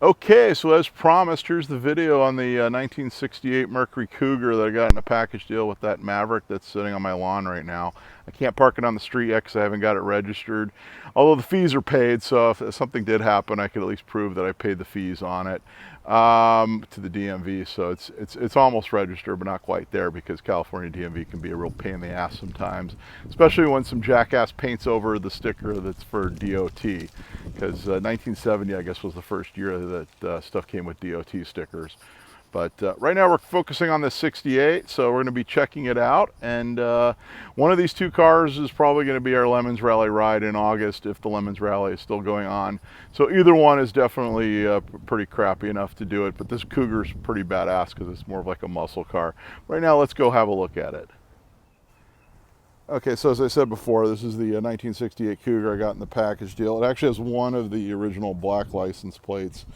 Okay, so as promised, here's the video on the 1968 Mercury Cougar that I got in a package deal with that Maverick that's sitting on my lawn right now. I can't park it on the street yet because I haven't got it registered, although the fees are paid, so if something did happen, I could at least prove that I paid the fees on it to the DMV. So it's almost registered, but not quite there because California DMV can be a real pain in the ass sometimes, especially when some jackass paints over the sticker that's for DOT. Because 1970, I guess, was the first year that stuff came with DOT stickers. But right now we're focusing on the 68, so we're going to be checking it out. And one of these two cars is probably going to be our Lemons Rally ride in August if the Lemons Rally is still going on. So either one is definitely pretty crappy enough to do it, but this Cougar's pretty badass because it's more of like a muscle car. Right now, let's go have a look at it. Okay, so as I said before, this is the 1968 Cougar I got in the package deal. It actually has one of the original black license plates.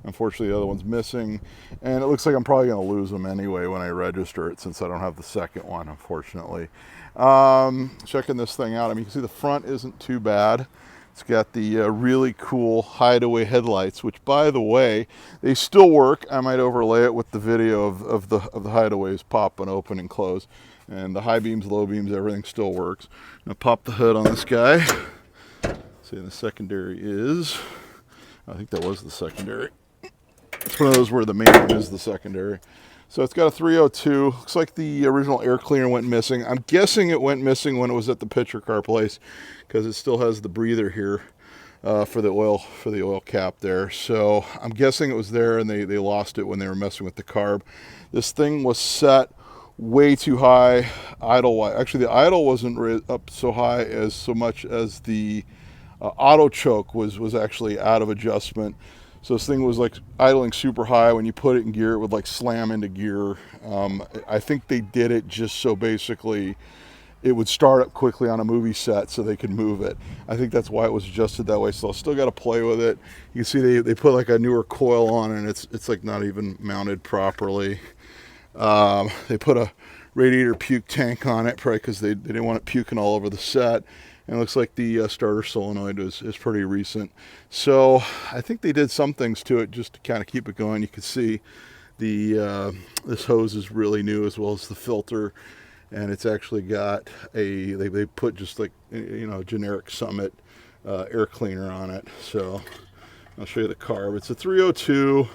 Unfortunately, the other one's missing, and it looks like I'm probably going to lose them anyway when I register it since I don't have the second one, unfortunately. Checking this thing out, I mean, you can see the front isn't too bad. It's got the really cool Hideaway headlights, which, by the way, they still work. I might overlay it with the video of the Hideaways popping open and close. And the high beams, low beams, everything still works. I'm gonna pop the hood on this guy. See, the secondary is, I think that was the secondary. It's one of those where the main one is the secondary. So it's got a 302. Looks like the original air cleaner went missing. I'm guessing it went missing when it was at the picture car place because it still has the breather here for the oil cap there. So I'm guessing it was there and they lost it when they were messing with the carb. This thing was set way too high idle wise. Actually, the idle wasn't up so high as so much as the auto choke was actually out of adjustment. So this thing was like idling super high. When you put it in gear, it would like slam into gear. I think they did it just so basically it would start up quickly on a movie set so they could move it. I think that's why it was adjusted that way. So I'll still got to play with it. You can see they put like a newer coil on and it's like not even mounted properly. They put a radiator puke tank on it, probably because they didn't want it puking all over the set. And it looks like the starter solenoid is pretty recent. So I think they did some things to it just to kind of keep it going. You can see this hose is really new as well as the filter. And it's actually got they put just like, you know, generic Summit air cleaner on it. So I'll show you the carb. It's a 302.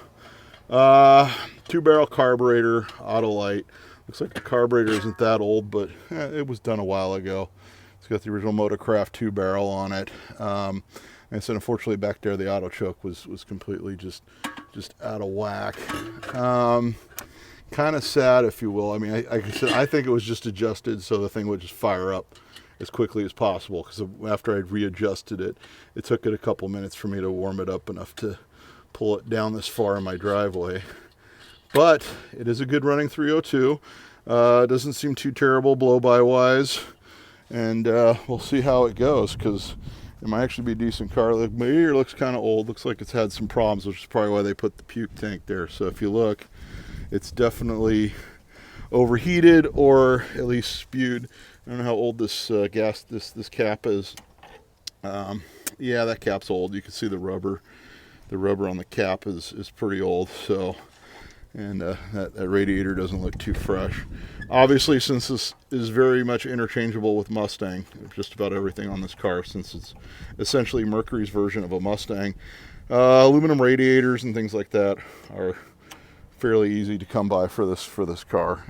2-barrel carburetor, auto light. Looks like the carburetor isn't that old, but it was done a while ago. It's got the original Motorcraft 2-barrel on it. And so unfortunately back there the auto choke was completely just out of whack. Kind of sad, if you will. I mean, I think it was just adjusted so the thing would just fire up as quickly as possible, because after I'd readjusted it, it took it a couple minutes for me to warm it up enough to pull it down this far in my driveway. But it is a good running 302. Doesn't seem too terrible blow-by wise, and we'll see how it goes, because it might actually be a decent car. Look, my ear looks kind of old. Looks like it's had some problems, which is probably why they put the puke tank there. So if you look, it's definitely overheated or at least spewed. I don't know how old this this cap is. Yeah, that cap's old. You can see the rubber. The rubber on the cap is pretty old. So, and that radiator doesn't look too fresh. Obviously, since this is very much interchangeable with Mustang, just about everything on this car, since it's essentially Mercury's version of a Mustang, aluminum radiators and things like that are fairly easy to come by for this car.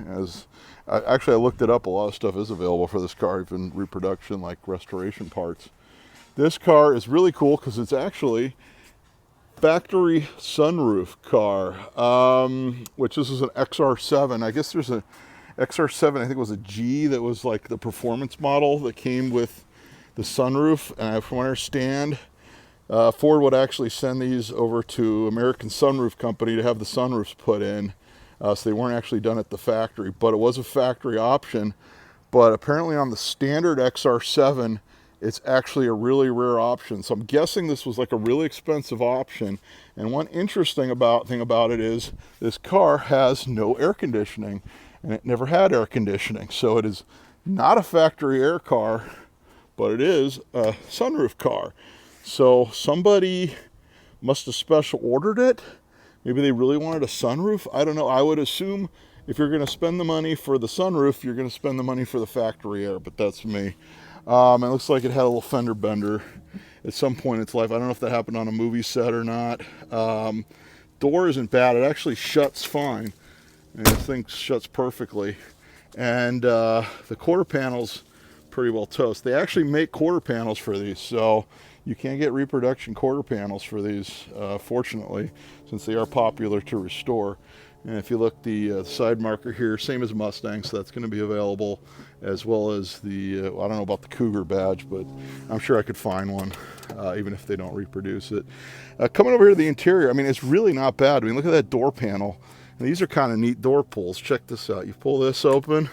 Actually, I looked it up. A lot of stuff is available for this car, even reproduction, like restoration parts. This car is really cool because it's actually factory sunroof car, which this is an XR7. I guess there's a XR7, I think it was a G, that was like the performance model that came with the sunroof. And from what I understand, Ford would actually send these over to American Sunroof Company to have the sunroofs put in. So they weren't actually done at the factory, but it was a factory option. But apparently on the standard XR7, it's actually a really rare option. So I'm guessing this was like a really expensive option. And one interesting thing about it is this car has no air conditioning, and it never had air conditioning. So it is not a factory air car, but it is a sunroof car. So somebody must have special ordered it. Maybe they really wanted a sunroof. I don't know. I would assume if you're going to spend the money for the sunroof, you're going to spend the money for the factory air, but that's me. It looks like it had a little fender bender at some point in its life. I don't know if that happened on a movie set or not. Door isn't bad. It actually shuts fine. And this thing shuts perfectly. And the quarter panel's pretty well toast. They actually make quarter panels for these, so you can't get reproduction quarter panels for these, fortunately, since they are popular to restore. And if you look, the side marker here, same as Mustang, so that's going to be available, as well as the, I don't know about the Cougar badge, but I'm sure I could find one, even if they don't reproduce it. Coming over here to the interior, I mean, it's really not bad. I mean, look at that door panel. And these are kind of neat door pulls. Check this out. You pull this open,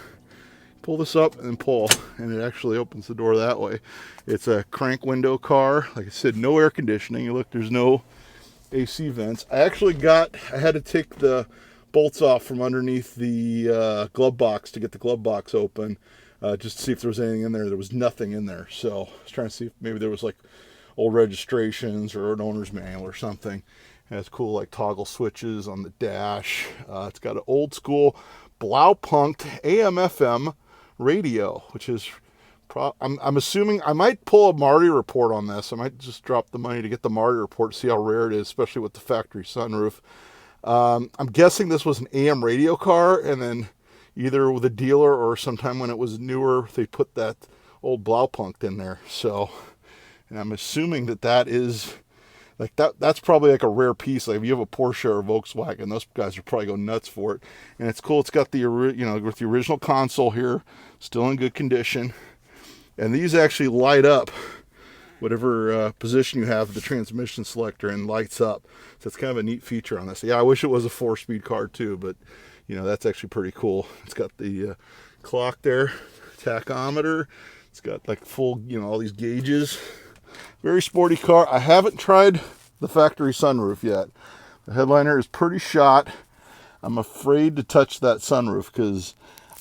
pull this up, and pull, and it actually opens the door that way. It's a crank window car. Like I said, no air conditioning. You look, there's no AC vents. I had to take the bolts off from underneath the glove box to get the glove box open, just to see if there was anything in there. There was nothing in there, so I was trying to see if maybe there was like old registrations or an owner's manual or something. It has cool like toggle switches on the dash. It's got an old school Blaupunkt AM/FM radio, which is I'm assuming I might pull a Marty report on this. I might just drop the money to get the Marty report, see how rare it is, especially with the factory sunroof. I'm guessing this was an AM radio car, and then either with a dealer or sometime when it was newer, they put that old Blaupunkt in there. So, and I'm assuming that is like that's probably like a rare piece. Like if you have a Porsche or a Volkswagen, those guys are probably go nuts for it. And it's cool. It's got the with the original console here, still in good condition. And these actually light up whatever position you have the transmission selector, and lights up. So it's kind of a neat feature on this. Yeah, I wish it was a 4-speed car too, but that's actually pretty cool. It's got the clock there, tachometer. It's got like full, all these gauges. Very sporty car. I haven't tried the factory sunroof yet. The headliner is pretty shot. I'm afraid to touch that sunroof because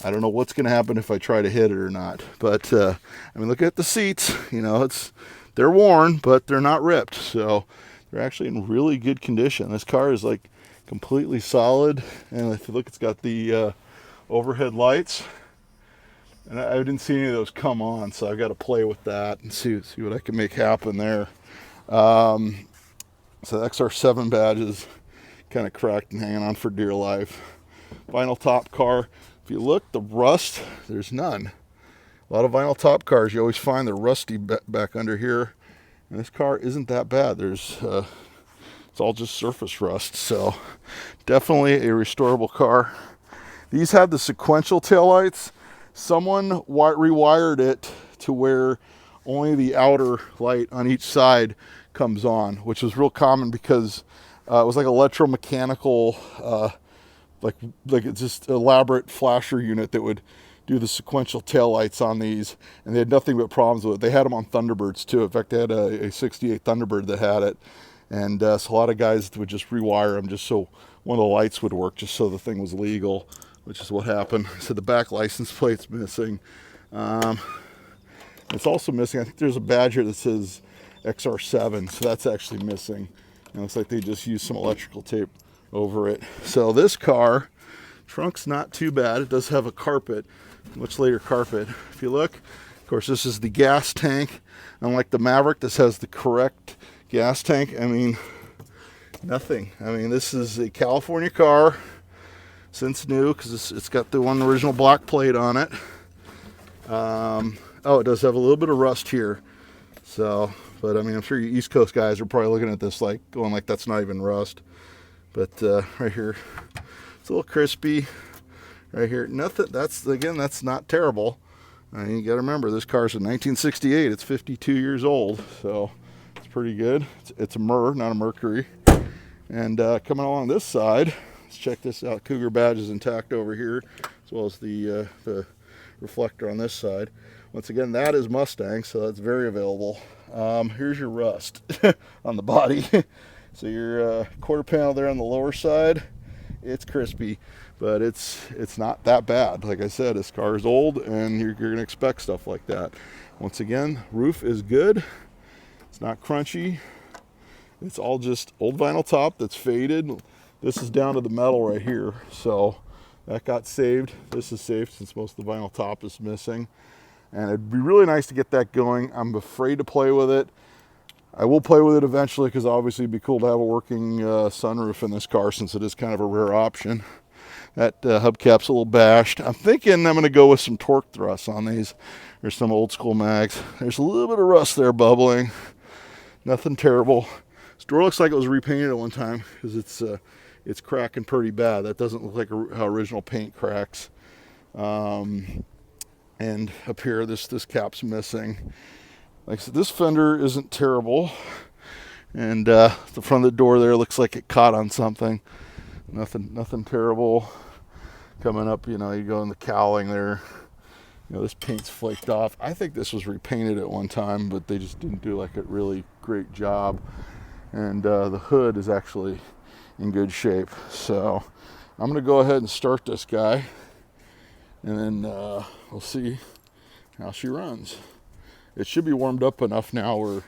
I don't know what's going to happen if I try to hit it or not. But I mean, look at the seats. They're worn, but they're not ripped. So they're actually in really good condition. This car is like completely solid. And if you look, it's got the overhead lights. And I didn't see any of those come on, so I've got to play with that and see what I can make happen there. So the XR7 badge is kind of cracked and hanging on for dear life. Vinyl top car. If you look, the rust, there's none. A lot of vinyl top cars, you always find the rusty back under here. And this car isn't that bad. It's all just surface rust. So definitely a restorable car. These have the sequential taillights. Someone rewired it to where only the outer light on each side comes on, which was real common because it was like electromechanical, like it's just elaborate flasher unit that would do the sequential taillights on these, and they had nothing but problems with it. They had them on Thunderbirds too. In fact, they had a 68 Thunderbird that had it, and so a lot of guys would just rewire them just so one of the lights would work, just so the thing was legal, which is what happened. So the back license plate's missing. It's also missing, I think there's a badge here that says XR7, so that's actually missing. It looks like they just used some electrical tape over it. So this car, trunk's not too bad. It does have a carpet, much later carpet. If you look, of course, this is the gas tank. Unlike the Maverick, this has the correct gas tank. I mean, nothing. I mean, this is a California car, since new, because it's got the one original block plate on it. Oh, it does have a little bit of rust here. So, but I mean, I'm sure you East Coast guys are probably looking at this like going like that's not even rust. But right here, it's a little crispy. Right here, nothing. That's not terrible. You got to remember, this car's a 1968. It's 52 years old, so it's pretty good. It's a not a Mercury. And coming along this side, let's check this out. Cougar badge is intact over here, as well as the reflector on this side. Once again, that is Mustang, so that's very available. Here's your rust on the body. So your quarter panel there on the lower side, it's crispy, but it's not that bad. Like I said, this car is old, and you're going to expect stuff like that. Once again, roof is good. It's not crunchy. It's all just old vinyl top that's faded. This is down to the metal right here, so that got saved. This is safe since most of the vinyl top is missing. And it'd be really nice to get that going. I'm afraid to play with it. I will play with it eventually because obviously it'd be cool to have a working sunroof in this car since it is kind of a rare option. That hubcap's a little bashed. I'm thinking I'm going to go with some torque thrusts on these. There's some old school mags. There's a little bit of rust there bubbling. Nothing terrible. This door looks like it was repainted at one time because it's cracking pretty bad. That doesn't look like how original paint cracks. And up here, this cap's missing. Like I said, this fender isn't terrible. And the front of the door there looks like it caught on something. Nothing terrible. Coming up, you go in the cowling there. This paint's flaked off. I think this was repainted at one time, but they just didn't do like a really great job. And the hood is actually in good shape. So I'm going to go ahead and start this guy. And then we'll see how she runs. It should be warmed up enough now where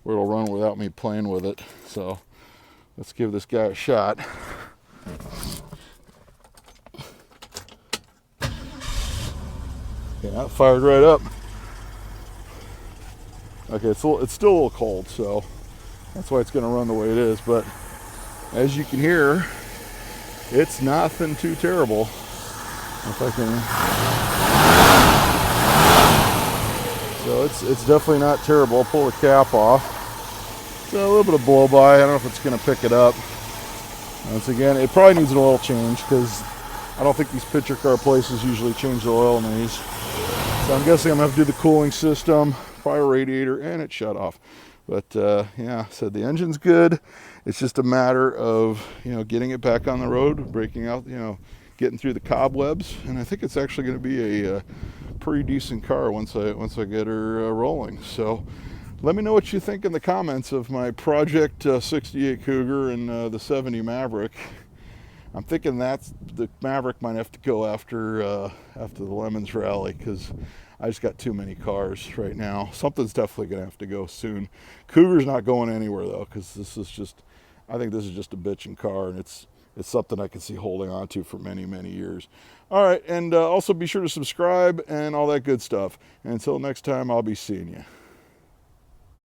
it'll run without me playing with it. So let's give this guy a shot. Yeah, it fired right up. Okay, it's still a little cold, so that's why it's going to run the way it is. But as you can hear, it's nothing too terrible. If I can, so it's definitely not terrible. I'll pull the cap off. So a little bit of blow by. I don't know if it's going to pick it up. Once again, it probably needs an oil change because I don't think these picture car places usually change the oil in these. So I'm guessing I'm going to have to do the cooling system, fire radiator, and it shut off. But yeah, so the engine's good. It's just a matter of, getting it back on the road, breaking out, getting through the cobwebs. And I think it's actually going to be a pretty decent car once I get her rolling. So let me know what you think in the comments of my Project 68 Cougar and the 70 Maverick. I'm thinking that the Maverick might have to go after the Lemons rally because I just got too many cars right now. Something's definitely going to have to go soon. Cougar's not going anywhere though because I think this is just a bitchin' car, and it's something I can see holding on to for many, many years. All right, and also be sure to subscribe and all that good stuff. And until next time, I'll be seeing you.